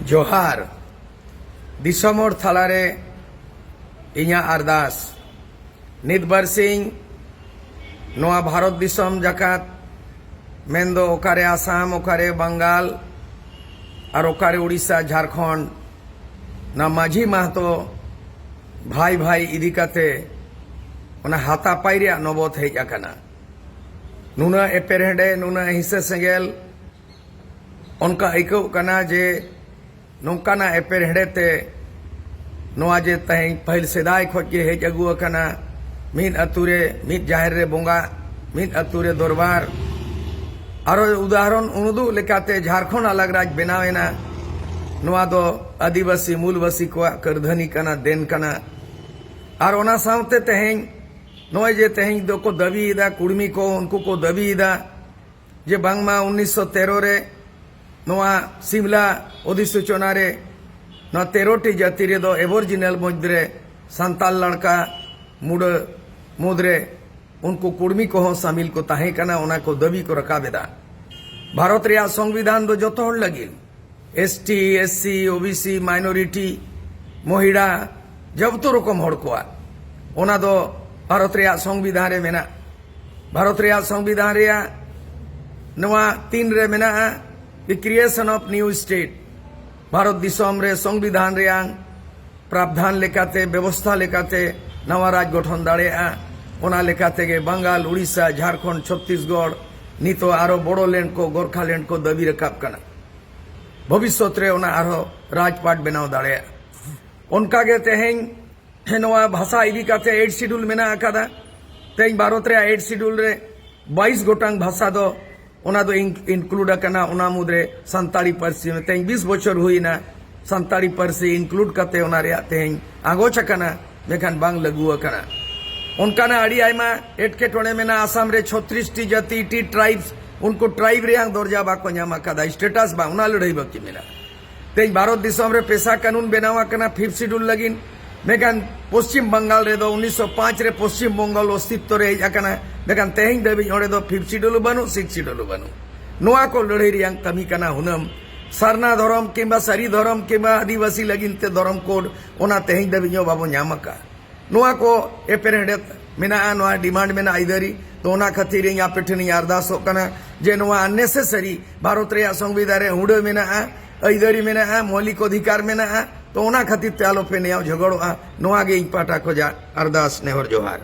जोहार दिसमोर थालारे इኛ अरदास नित बारसिंग नोआ भारत दिसम जाकात मेंदो ओकारे आसाम ओकारे बंगाल और ओकारे उड़ीसा झारखंड ना माझी महतो भाई भाई इदी काते ओना हातापाई रे नबत हेज आकाना नुना एपेरहेडे नुना हिस्से सेंगेल उनका आइकव कना जे नौकाना एपेरहेडे ते नोआ जे तहें पहल सेदाय खोज के हेज अगु अकना मिद अतुरे मिद जाहिर रे बोंगा मिद अतुरे दरबार आरो उदाहरण उनुदु लेकाते झारखंड अलग राज बनावेना नोआ दो आदिवासी मूलवासी को करधनी कना देन कना और ओना सावते तहें नोए जे तहें दो को दबी इदा कुड़मी को उनको को दबी इदा जे बांगमा 1913 रे नोआ सिमला ओदिसूचना रे नोआ 13टी जाति रे दो एबोरिजिनल मध्य संताल लड़का मुड़ मुद्रे उनको कुड़मी को हो शामिल को ताहे कना ओना को दबी को रकाबेदा भारत रे संविधान दो जोतो हड़ लगिल एसटी एससी ओबीसी माइनॉरिटी महिला जब तो रकम हड़ को ओना दो भारत रे संविधान रे मेना भारत रे संविधान रे नवा 3 रे मेना the creation of new state Bharat दिसम रे संविधान रे प्रावधान लेकाते व्यवस्था लेकाते नवा राज गठन दाड़ेआ ओना लेकाते गे बंगाल उड़ीसा झारखंड छत्तीसगढ़ नितो आरो बोडोलैंड को गोरखालैंड को दबी रकाब कना भविष्य रे ओना आरो राजपाट बनाव दाड़ेआ उनका गे तेहें नवा भाषा इदी काते 8 शेड्यूल मेना आकादा तेहें भारत रे 8 शेड्यूल रे 22 गोटांग भाषा दो ओना दो इंक्लूड कना ओना मुद्रे संताड़ी पार्सी में तेहें 20 बछर हुईना संताड़ी पार्सी इंक्लूड करते ओना रे तेहें आगोच कना मेखान बांग लगू कना उनका ना अड़ी आयमा एटकेटोणे में ना आसाम रे 36 टी जाति टी ट्राइब्स उनको ट्राइब रे दर्जा बाको ᱧᱟᱢ आकादा स्टेटस बा उना लड़ाई बाकी मेना तेज भारत दिसम रे पेशा कानून बनावा कना 5th शेड्यूल लगिन मेखान पश्चिम बंगाल रे दो 1905 रे पश्चिम बंगाल अस्तित्व रे आकाना मेखान तेहिं दबी ओडे दो 5th शेड्यूल बानु 6th शेड्यूल बानु नोआ को लड़ाई रियांग तमी कना हुनम सरना धर्म किंबा सरी धर्म किंबा आदिवासी लगिन ते धर्म कोड ओना तेहिं दबी बाबो ᱧᱟᱢ का नोआ को एपेरहेडे मेना नोआ डिमांड मेना इधरी तो ओना खातिर यहाँ पेठनी अरदास कना जे नोआ अननेसेसरी भारत रे संविधान रे हुड़ मेना इधरी मेना मौलिक अधिकार मेना तो ओना खातिर ते आलो पे ने झगड़ो नोआ गे पाटा को जा अरदास नेहर जोहार।